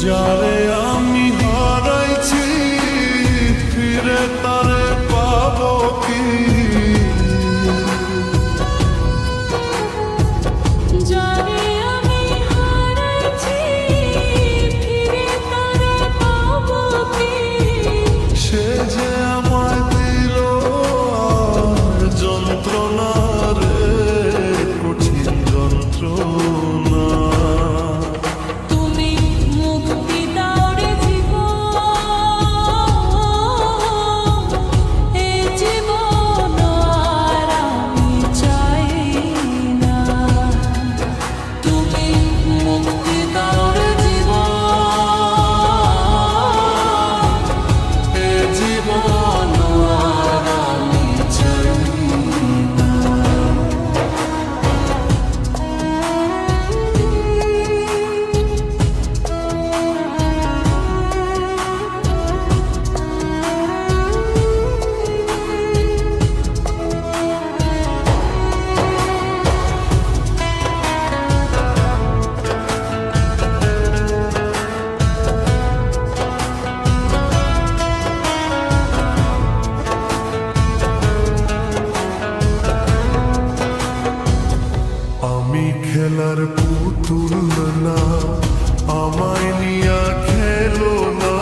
যারে আমি হারাইছি ফিরে তারে পাবো কি? যারে আমি হারাইছি ফিরে তারে পাবো কি? সে যে আমায় দিল আর যন্ত্রণা রে, কঠিন যন্ত্রণা। তুমি মুক্তি দাও রে জীবন, এ জীবন আর আমি চাই না। তুমি মুক্তি দাও রে জীবন, এ জীবন আর আমি চাই না। আমি খেলার পুতুল না, আমায় নিয়া খেলো না,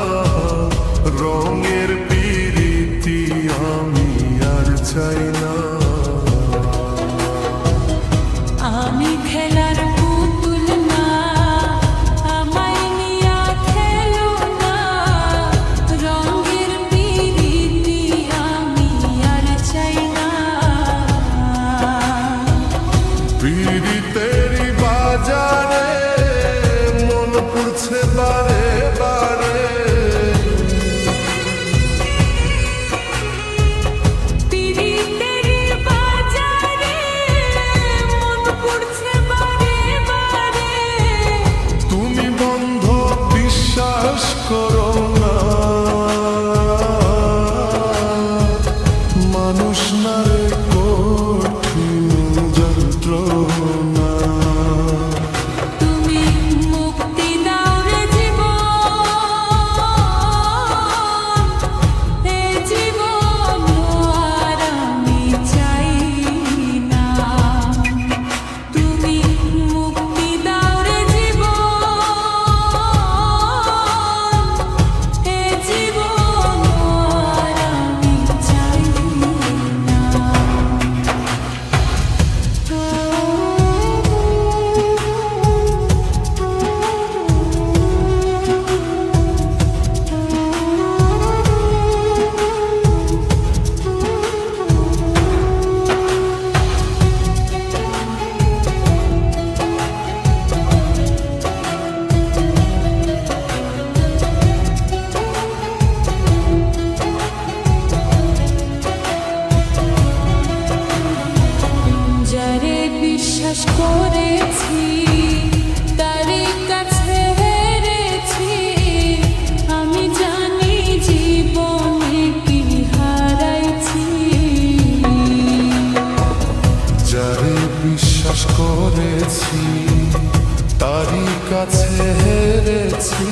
রঙের পিরিতি আমি আর চাই না। আমি খেলার পুতুল না, আমায় নিয়া খেলো না, রঙের পিরিতি আমি আর চাই না। পিরিতেরি বাজারে মন পড়ছে বারে বারে, পিরিতের বাজারে মন পড়ছে বারে বারে। তুমি বন্ধ বিশ্বাস করো না, মানুষ না রে কঠিন যন্ত্রণা। তুমি মুক্তি দাও রে জীবন, এ জীবন আর আমি চাই না। তুমি মুক্তি দাও রে জীবন, এ জীবন আর আমি চাই না। যারে বিশ্বাস করেছি তারই কাছে হেরেছি, আমি জানি জীবনে কি হারাইছি। যারে বিশ্বাস করেছি তারই কাছে হেরেছি,